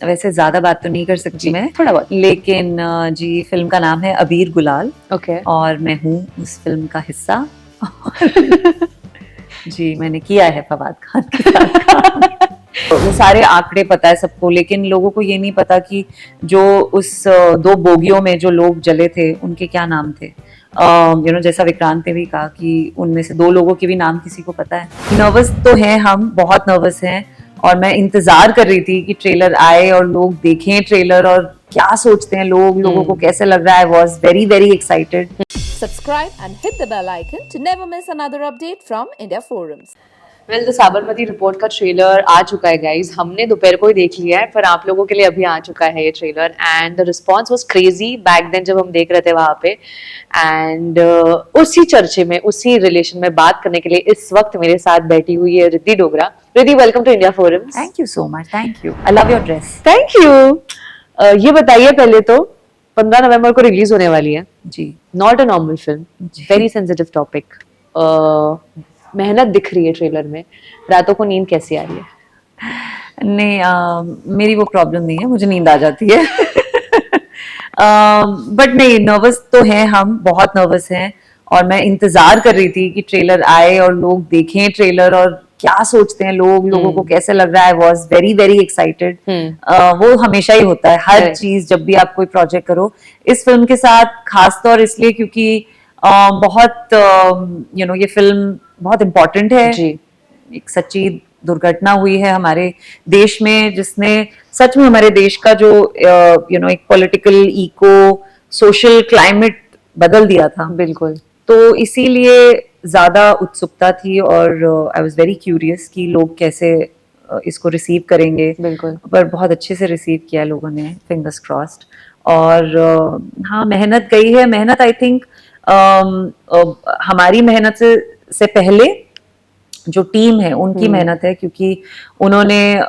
वैसे ज्यादा बात तो नहीं कर सकती मैं, थोड़ा बहुत। लेकिन जी फिल्म का नाम है अबीर गुलाल। ओके। और मैं हूँ उस फिल्म का हिस्सा। जी मैंने किया है फवाद खान के साथ काम। वो सारे आंकड़े पता है सबको, लेकिन लोगों को ये नहीं पता कि जो उस दो बोगियों में जो लोग जले थे उनके क्या नाम थे। जैसा विक्रांत ने भी कहा कि उनमें से दो लोगों के भी नाम किसी को पता है। नर्वस तो हैं, हम बहुत नर्वस हैं। और मैं इंतजार कर रही थी कि ट्रेलर आए और लोग देखें ट्रेलर और क्या सोचते हैं लोग, लोगों को कैसे लग रहा है। I was very very excited. Subscribe and hit the bell icon to never miss another update from India Forums. Well the Sabarmati report का ट्रेलर आ चुका है गाइज। हमने दोपहर को ही देख लिया है, पर आप लोगों के लिए अभी आ चुका है ये trailer and the response was crazy back then जब हम देख रहे थे वहां पे। एंड उसी चर्चे में, उसी रिलेशन में बात करने के लिए इस वक्त मेरे साथ बैठी हुई है Riddhi Dogra. Riddhi, welcome to India Forums. Thank you so much, thank you. I love your dress. Thank you. ये बताइए पहले तो, 15 नवंबर को रिलीज होने वाली है जी। Not a normal film, very sensitive topic. मेहनत दिख रही है ट्रेलर में, रातों को नींद कैसी आ रही है? नहीं, मेरी वो प्रॉब्लम नहीं है, मुझे नींद आ जाती है। बट नहीं, नर्वस तो हैं, हम बहुत नर्वस हैं। और मैं इंतजार कर रही थी कि ट्रेलर आए और लोग देखें ट्रेलर और क्या सोचते हैं लोग, लोगों को कैसे लग रहा है। I was very very excited. वो हमेशा ही होता है हर चीज, जब भी आप कोई प्रोजेक्ट करो। इस फिल्म के साथ खासतौर इसलिए क्योंकि बहुत ये फिल्म बहुत इम्पोर्टेंट है जी। एक सच्ची दुर्घटना हुई है हमारे देश में, जिसने सच में हमारे देश का जो एक पॉलिटिकल इको सोशल क्लाइमेट बदल दिया था। बिल्कुल। तो इसीलिए ज्यादा उत्सुकता थी और आई वाज वेरी क्यूरियस कि लोग कैसे इसको रिसीव करेंगे। बिल्कुल। पर बहुत अच्छे से रिसीव किया लोगों ने, फिंगर्स क्रॉस्ड। और हाँ, मेहनत गई है। मेहनत आई थिंक हमारी मेहनत से पहले जो टीम है उनकी मेहनत है, क्योंकि उन्होंने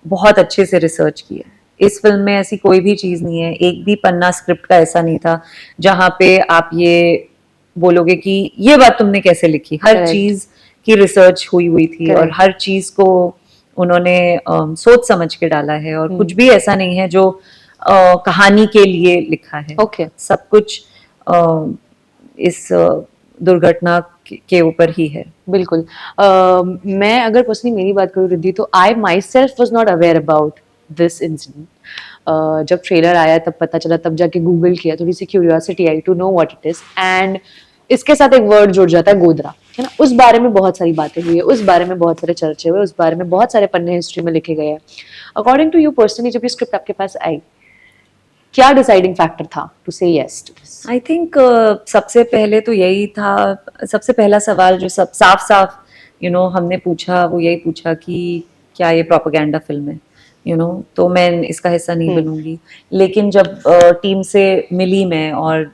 बहुत अच्छे से रिसर्च किया। इस फिल्म में ऐसी कोई भी चीज नहीं है, एक भी पन्ना स्क्रिप्ट का ऐसा नहीं था जहां पे आप ये बोलोगे कि ये बात तुमने कैसे लिखी। हर चीज की रिसर्च हुई थी और हर चीज को उन्होंने सोच समझ के डाला है। और कुछ भी ऐसा नहीं है जो कहानी के लिए लिखा है। सब कुछ इस दुर्घटना के ऊपर ही है। बिल्कुल। मैं अगर पर्सनली मेरी बात करूँ रिद्धि, तो I myself was not aware about this incident. जब ट्रेलर आया तब पता चला, तब जाके गूगल किया, थोड़ी सी क्यूरियोसिटी आई to know what it is. And इसके साथ एक वर्ड जुड़ जाता है, गोदरा, है ना। उस बारे में बहुत सारी बातें हुई है, उस बारे में बहुत सारे चर्चे हुए, उस बारे में बहुत सारे पन्ने हिस्ट्री में लिखे गए हैं। अकॉर्डिंग टू यू पर्सनली, जब ये स्क्रिप्ट आपके पास आई, क्या डिसाइडिंग फैक्टर था to say yes to this? I think सबसे पहले तो यही था, सबसे पहला सवाल जो सब साफ हमने पूछा, वो यही पूछा कि क्या ये प्रोपेगेंडा फिल्म है। तो मैं इसका हिस्सा नहीं बनूंगी। लेकिन जब टीम से मिली मैं और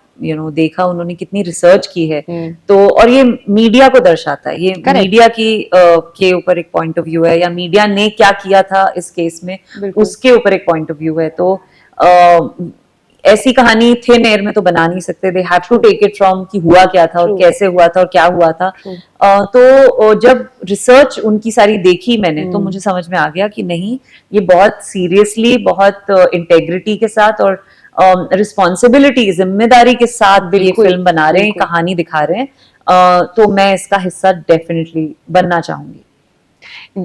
देखा उन्होंने कितनी रिसर्च की है, तो और ये मीडिया को दर्शाता है, ये मीडिया की के ऊपर एक पॉइंट ऑफ व्यू है, या मीडिया ने क्या किया था इस केस में उसके ऊपर एक पॉइंट ऑफ व्यू है। तो ऐसी कहानी थिन एयर में तो बना नहीं सकते। They have to take it from कि हुआ क्या था और कैसे हुआ था और क्या हुआ था। तो जब रिसर्च उनकी सारी देखी मैंने, तो मुझे समझ में आ गया कि नहीं, ये बहुत सीरियसली, बहुत इंटेग्रिटी के साथ और रिस्पॉन्सिबिलिटी, जिम्मेदारी के साथ ये फिल्म बना रहे हैं, कहानी दिखा रहे हैं। तो मैं इसका हिस्सा डेफिनेटली बनना चाहूंगी।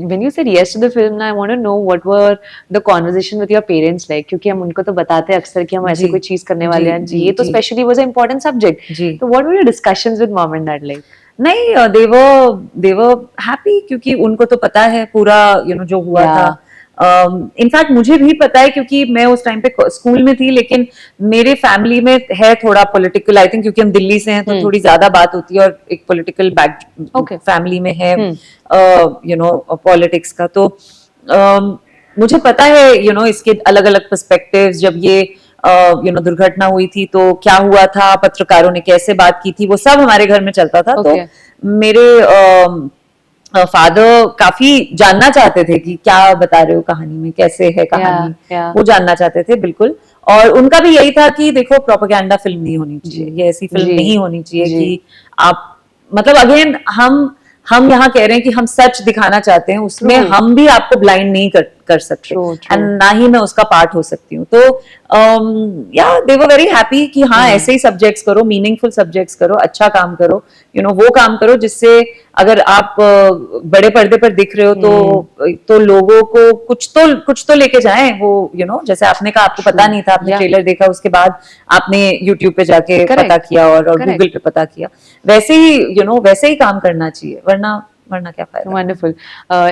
When you said yes to the film, I want to know what were the conversation with your parents like, क्योंकि हम उनको तो बताते हैं अक्सर कि हम ऐसी कोई चीज करने वाले हैं। ये तो specially was an important subject. तो what were your discussions with mom and dad like? नहीं, they were happy, क्योंकि उनको तो पता है पूरा जो हुआ था। इनफैक्ट मुझे भी पता है, क्योंकि मैं उस टाइम पे स्कूल में थी। लेकिन मेरे फैमिली में है थोड़ा पॉलिटिकल, आई थिंक क्योंकि हम दिल्ली से हैं तो थोड़ी ज्यादा बात होती है, और एक पॉलिटिकल बैक फैमिली में है पॉलिटिक्स का। तो मुझे पता है इसके अलग अलग पर्सपेक्टिव्स। जब ये दुर्घटना हुई थी तो क्या हुआ था, पत्रकारों ने कैसे बात की थी, वो सब हमारे घर में चलता था। तो मेरे फादर काफी जानना चाहते थे कि क्या बता रहे हो कहानी में, कैसे है कहानी। वो जानना चाहते थे बिल्कुल। और उनका भी यही था कि देखो, प्रोपेगेंडा फिल्म नहीं होनी चाहिए, ये ऐसी फिल्म नहीं होनी चाहिए कि आप, मतलब अगेन हम यहाँ कह रहे हैं कि हम सच दिखाना चाहते हैं, उसमें हम भी आपको ब्लाइंड नहीं कर सकते True, true. एंड ना ही मैं उसका पार्ट हो सकती हूँ। तो या दे वर वेरी हैप्पी कि हाँ ऐसे ही सब्जेक्ट्स करो, मीनिंगफुल सब्जेक्ट्स करो, अच्छा काम करो, वो काम करो जिससे अगर आप बड़े पर्दे पर दिख रहे हो तो लोगों को कुछ तो लेके जाएं वो, जैसे आपने कहा आपको पता नहीं था, आपने Yeah. ट्रेलर देखा, उसके बाद आपने यूट्यूब पे जाके Correct. पता किया और Correct. गूगल पे पता किया, वैसे ही वैसे ही काम करना चाहिए, वरना क्या फायदा। Wonderful.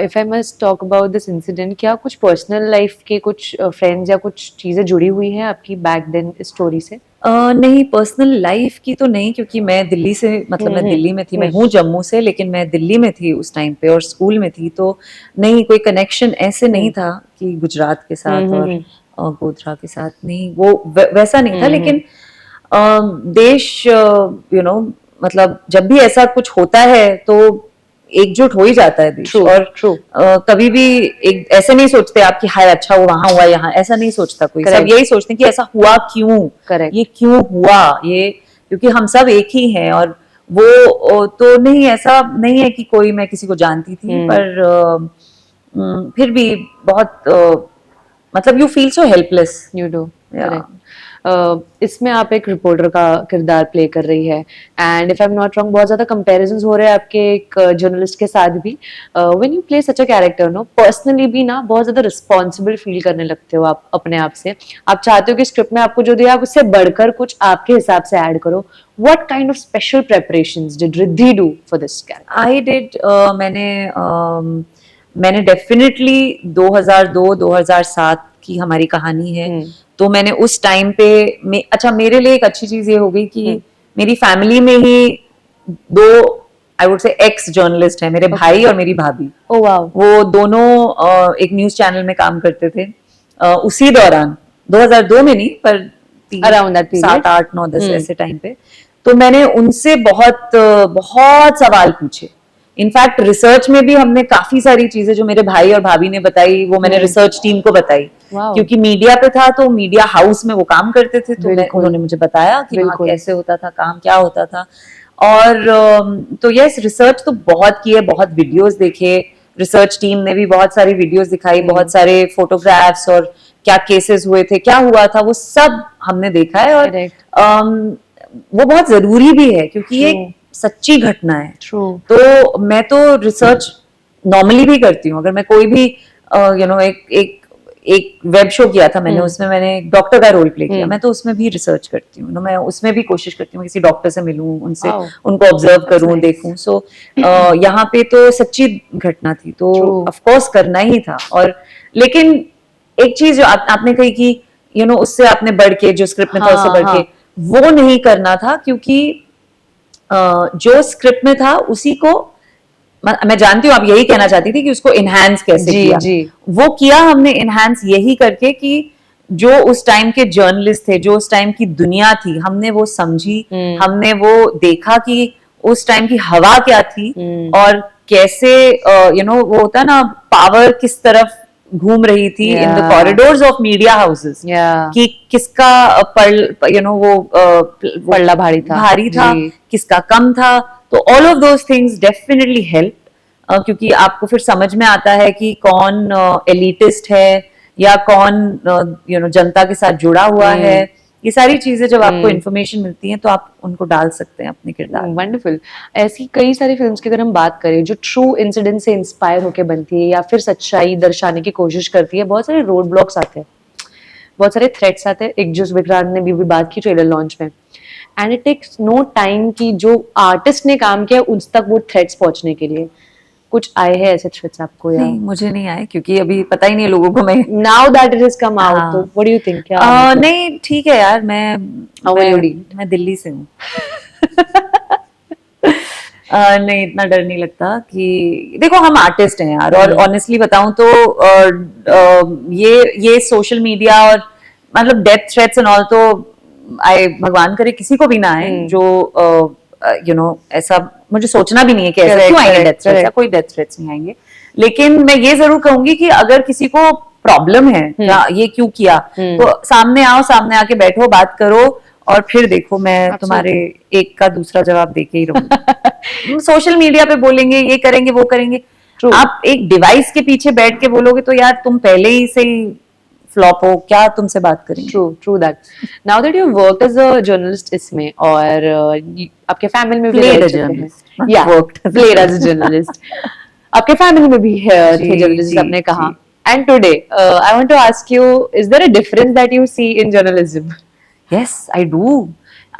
If I must talk about this incident, क्या कुछ पर्सनल लाइफ के कुछ फ्रेंड्स या कुछ चीजें जुड़ी हुई हैं आपकी बैक देन स्टोरी से? नहीं, पर्सनल लाइफ की तो नहीं, क्योंकि मैं दिल्ली से, मतलब मैं दिल्ली में थी, मैं हूँ जम्मू से, लेकिन मैं दिल्ली में थी उस टाइम पे और स्कूल में थी, तो नहीं कोई कनेक्शन ऐसे नहीं था कि गुजरात के साथ और गोधरा के साथ, नहीं वो वैसा नहीं था। लेकिन देश मतलब जब भी ऐसा कुछ होता है तो एकजुट हो ही जाता है देश। True, और true. कभी भी ऐसे नहीं सोचते आप कि हाय अच्छा वो वहां हुआ, यहाँ ऐसा नहीं सोचता कोई। Correct. सब यही सोचते हैं कि ऐसा हुआ क्यों, Correct. ये क्यों हुआ, ये क्योंकि हम सब एक ही हैं। और वो तो नहीं, ऐसा नहीं है कि कोई मैं किसी को जानती थी, पर फिर भी बहुत मतलब you feel so helpless. You do, Yeah. Correct. इसमें आप एक रिपोर्टर का किरदार प्ले कर रही है and if I am not wrong बहुत ज्यादा कंपैरिजंस हो रहे हैं आपके एक जर्नलिस्ट के साथ भी। When you play such a character no, personally भी ना बहुत ज्यादा रिस्पॉन्सिबल फील करने लगते हो आप अपने आप से। आप चाहते हो कि स्क्रिप्ट में आपको जो दिया आप उससे बढ़कर कुछ आपके हिसाब से ऐड करो। What kind of special preparations did Riddhi do for this character? I did मैंने डेफिनेटली 2002-2007 की हमारी कहानी है, तो मैंने उस टाइम पे अच्छा मेरे लिए एक अच्छी चीज ये हो गई कि मेरी फैमिली में ही दो I would say x journalist है, मेरे भाई और मेरी भाभी। Oh wow. वो दोनों एक न्यूज चैनल में काम करते थे उसी दौरान, 2002 में नहीं पर Around that period. 7, 8, 9, 10 ऐसे टाइम पे। तो मैंने उनसे बहुत सवाल पूछे। इनफैक्ट रिसर्च में भी हमने काफी सारी चीजें जो मेरे भाई और भाभी ने बताई वो मैंने रिसर्च टीम को बताई। Wow. क्योंकि मीडिया पे था तो मीडिया हाउस में वो काम करते थे, तो उन्होंने मुझे बताया कि वहाँ बिल्कुल। कैसे होता था काम, क्या होता था। और तो यस, रिसर्च तो बहुत की है, बहुत वीडियोस देखे, रिसर्च टीम ने भी बहुत सारी वीडियोस दिखाई, बहुत सारे फोटोग्राफ्स और क्या केसेस हुए थे, क्या हुआ था, वो सब हमने देखा है। और वो बहुत जरूरी भी है क्योंकि ये सच्ची घटना है। तो मैं तो रिसर्च नॉर्मली भी करती हूँ। अगर मैं कोई भी एक वेब शो किया था मैंने, उसमें मैंने एक डॉक्टर का रोल प्ले किया, मैं तो उसमें भी रिसर्च करती हूँ। मैं उसमें भी कोशिश करती हूँ किसी डॉक्टर से मिलूं, उनसे उनको ऑब्जर्व करूं, देखूं। सो यहाँ पे तो सच्ची घटना थी तो ऑफ कोर्स करना ही था। और लेकिन एक चीज जो आपने कही कि उससे आपने बढ़ के, जो स्क्रिप्ट में था उससे बढ़ के, वो नहीं करना था, क्योंकि जो स्क्रिप्ट में था उसी को मैं जानती हूँ आप यही कहना चाहती थी कि उसको इनहैंस कैसे किया। वो किया हमने इनहैंस यही करके कि जो उस टाइम के जर्नलिस्ट थे, जो उस टाइम की दुनिया थी, हमने वो समझी, हमने वो देखा कि उस टाइम की हवा क्या थी और कैसे वो होता है ना, पावर किस तरफ घूम रही थी in the corridors of media houses, कि किसका वो पल्ला भारी था किसका कम था। तो all of those things definitely help, क्योंकि आपको फिर समझ में आता है कि कौन एलिटिस्ट है या कौन जनता के साथ जुड़ा हुआ है। ये सारी चीजें जब आपको इन्फॉर्मेशन मिलती है तो आप उनको डाल सकते हैं अपने किरदार। वंडरफुल। ऐसी कई सारी फिल्म्स की अगर हम बात करें जो ट्रू इंसिडेंट से इंस्पायर होकर बनती है या फिर सच्चाई दर्शाने की कोशिश करती है, बहुत सारे रोड ब्लॉक्स आते हैं, बहुत सारे थ्रेट्स आते हैं। एक जो विक्रांत ने भी बात की ट्रेलर लॉन्च में, and it takes no time कि जो आर्टिस्ट ने काम किया उस तक वो थ्रेट्स पहुंचने के लिए। कुछ आए हैं ऐसे थ्रेट्स आपको? या नहीं, मुझे नहीं आए, क्योंकि अभी पता ही नहीं है लोगों को। मैं now that it has come out, तो व्हाट डू यू थिंक? क्या नहीं, ठीक है यार, मैं दिल्ली से हूँ। नहीं, इतना डर नहीं लगता कि देखो हम आर्टिस्ट हैं यार। और ऑनेस्टली बताऊं तो ये सोशल मीडिया और मतलब डेथ थ्रेट्स एंड ऑल, तो भगवान करे किसी को भी ना आए। जो ऐसा मुझे सोचना भी नहीं है कि ऐसा क्यों आएंगे डेथ थ्रेट्स, या कोई डेथ थ्रेट्स नहीं आएंगे। लेकिन मैं ये जरूर कहूंगी कि अगर किसी को प्रॉब्लम है ये क्यों किया, तो सामने आओ, सामने आके बैठो, बात करो, और फिर देखो मैं तुम्हारे एक का दूसरा जवाब देके ही रहूंगी। सोशल मीडिया पे बोलेंगे, ये करेंगे, वो करेंगे, True. आप एक डिवाइस के पीछे बैठ के बोलोगे तो यार तुम पहले ही से ही फ्लॉप हो, क्या तुमसे बात करेंगे? True that. Now that you've worked as a journalist इसमें और आपके फैमिली में भी Played रह a चुके हैं, journalist, not yeah, worked as a played as a journalist. आपके फैमिली में भी जी, थे journalists, जी, आपने कहा. जी. And today, I want to ask you, is there a difference that you see in journalism? Yes I do,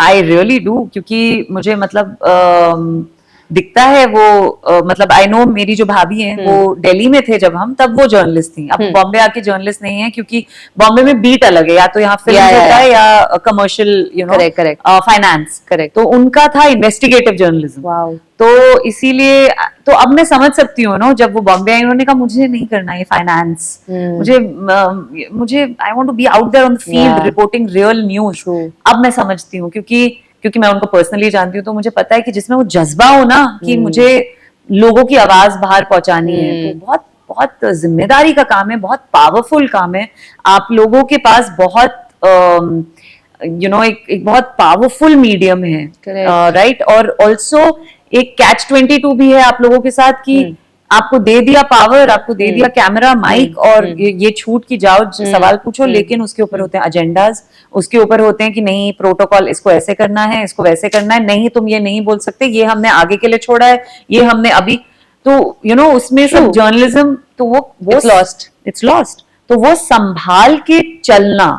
I really do, क्योंकि मुझे मतलब दिखता है वो मतलब आई नो मेरी जो भाभी हैं वो दिल्ली में थे जब हम, तब वो जर्नलिस्ट थी। अब बॉम्बे आके जर्नलिस्ट नहीं है, क्योंकि बॉम्बे में बीट अलग है, या तो यहाँ फिल्म Yeah, होता yeah. है या commercial you know Correct. Finance. Correct. तो उनका था इन्वेस्टिगेटिव जर्नलिज्म। Wow. तो इसीलिए तो अब मैं समझ सकती हूँ ना, जब वो बॉम्बे आई उन्होंने कहा मुझे नहीं करना ये फाइनेंस, मुझे I want to be out there on the field Yeah. Reporting real news. True. अब मैं समझती हूँ, क्योंकि मैं उनको पर्सनली जानती हूँ, तो मुझे पता है कि जिसमें वो जज्बा हो ना कि मुझे लोगों की आवाज बाहर पहुंचानी है, तो बहुत बहुत जिम्मेदारी का काम है, बहुत पावरफुल काम है। आप लोगों के पास बहुत यू नो एक बहुत पावरफुल मीडियम है, Correct. राइट। और ऑल्सो एक catch-22 भी है आप लोगों के साथ कि आपको दे दिया पावर, आपको दे दिया कैमरा माइक और ये छूट की जाओ सवाल पूछो, लेकिन उसके ऊपर होते हैं एजेंडाज, उसके ऊपर होते हैं कि नहीं प्रोटोकॉल इसको ऐसे करना है, इसको वैसे करना है, नहीं तुम ये नहीं बोल सकते, ये हमने आगे के लिए छोड़ा है, ये हमने अभी तो यू नो उसमें सब जर्नलिज्म तो वो इट्स लॉस्ट। तो वो संभाल के चलना,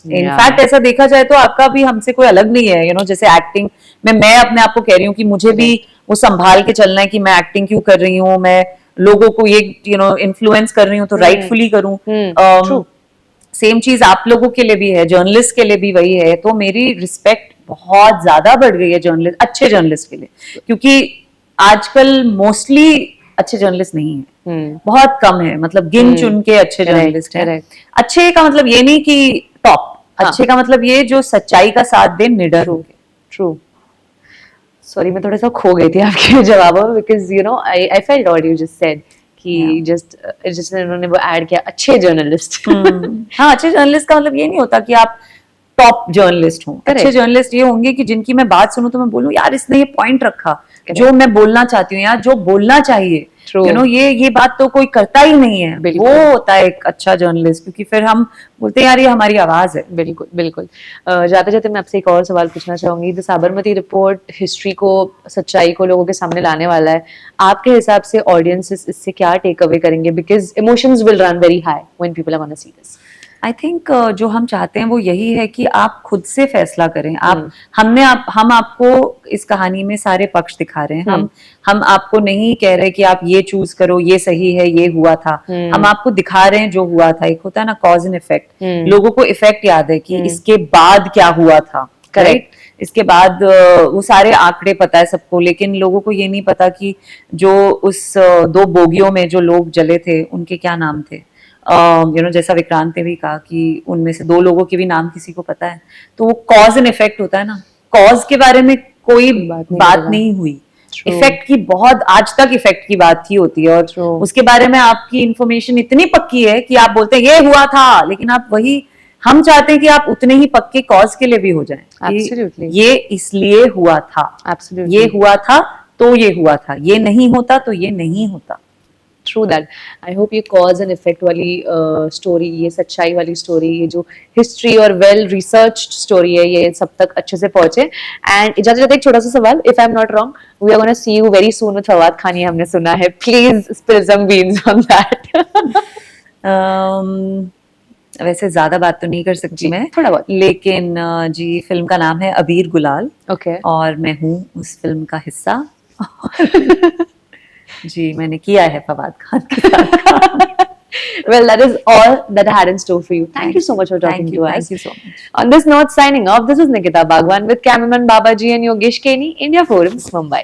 इनफैक्ट ऐसा देखा जाए तो आपका भी हमसे कोई अलग नहीं है, यू नो जैसे एक्टिंग में मैं अपने आप को कह रही हूँ कि मुझे भी वो संभाल के चलना है कि मैं एक्टिंग क्यों कर रही हूँ, मैं लोगों को ये यू नो इन्फ्लुएंस कर रही हूँ तो राइटफुली करूँ। सेम चीज आप लोगों के लिए भी है, जर्नलिस्ट के लिए भी वही है। तो मेरी रिस्पेक्ट बहुत ज्यादा बढ़ गई है जर्नलिस्ट, अच्छे जर्नलिस्ट के लिए, क्योंकि आजकल मोस्टली अच्छे जर्नलिस्ट नहीं है, बहुत कम है, मतलब गिन चुन के अच्छे जर्नलिस्ट हैं। अच्छे का मतलब ये नहीं कि टॉप, अच्छे का मतलब ये जो सच्चाई का साथ दे, निडर हो गए। ट्रू। सॉरी मैं थोड़ा सा खो गई थी आपके जवाबों में, because you know I felt what you just said कि जस्ट उन्होंने वो ऐड किया अच्छे जर्नलिस्ट। हाँ, अच्छे जर्नलिस्ट का मतलब ये नहीं होता कि आप टॉप जर्नलिस्ट हो। अच्छे जर्नलिस्ट ये होंगे कि जिनकी मैं बात सुनूं तो मैं बोलूं यार इसने ये पॉइंट रखा जो मैं बोलना चाहती हूँ, यार जो बोलना चाहिए, यू नो ये बात तो कोई करता ही नहीं है, वो होता है एक अच्छा जर्नलिस्ट, क्योंकि फिर हम बोलते हैं यार ये हमारी आवाज है। बिल्कुल बिल्कुल। जाते जाते मैं आपसे एक और सवाल पूछना चाहूंगी। द साबरमती रिपोर्ट हिस्ट्री को, सच्चाई को लोगों के सामने लाने वाला है, आपके हिसाब से ऑडियंसेस इससे क्या टेक अवे करेंगे? Because emotions will run very high when people are gonna see this. I think जो हम चाहते हैं वो यही है कि आप खुद से फैसला करें। हम आपको इस कहानी में सारे पक्ष दिखा रहे हैं, हम आपको नहीं कह रहे कि आप ये चूज करो, ये सही है, ये हुआ था। हम आपको दिखा रहे हैं जो हुआ था। एक होता है ना कॉज एंड इफेक्ट, लोगों को इफेक्ट याद है कि इसके बाद क्या हुआ था, करेक्ट। इसके बाद वो सारे आंकड़े पता है सबको, लेकिन लोगों को ये नहीं पता कि जो उस 2 बोगियों में जो लोग जले थे उनके क्या नाम थे। यू नो जैसा विक्रांत ने भी कहा कि उनमें से 2 लोगों के भी नाम किसी को पता है। तो वो कॉज एंड इफेक्ट होता है ना, कॉज के बारे में कोई बात नहीं हुई, इफेक्ट की बहुत आज तक इफेक्ट की बात ही होती है, और उसके बारे में आपकी इंफॉर्मेशन इतनी पक्की है कि आप बोलते हैं ये हुआ था, लेकिन आप वही हम चाहते हैं कि आप उतने ही पक्के कॉज के लिए भी हो जाएं। ये इसलिए हुआ था, ये हुआ था तो ये हुआ था, ये नहीं होता तो ये नहीं होता। True that. I hope ये cause and effect वाली स्टोरी, ये सच्चाई वाली स्टोरी, ये जो हिस्ट्री और वेल रिसर्च्ड स्टोरी है, ये सब तक अच्छे से पहुंचे। एंड जाते जाते एक छोटा सा सवाल, if I am not wrong, we are gonna see you very soon with Fawad Khan, ये हमने सुना है, please spill some beans on that. वैसे ज्यादा बात तो नहीं कर सकती मैं, थोड़ा बहुत, लेकिन जी फिल्म का नाम है अबीर गुलाल, और मैं हूँ उस फिल्म का हिस्सा। जी मैंने किया है फवाद खान के साथ। Well, that is all that I had in store for you. Thank you so much for talking to us. Thank you so much. On this note, signing off, this is Nikita Bhagwan with cameraman Babaji and Yogesh Keni, India Forums, Mumbai.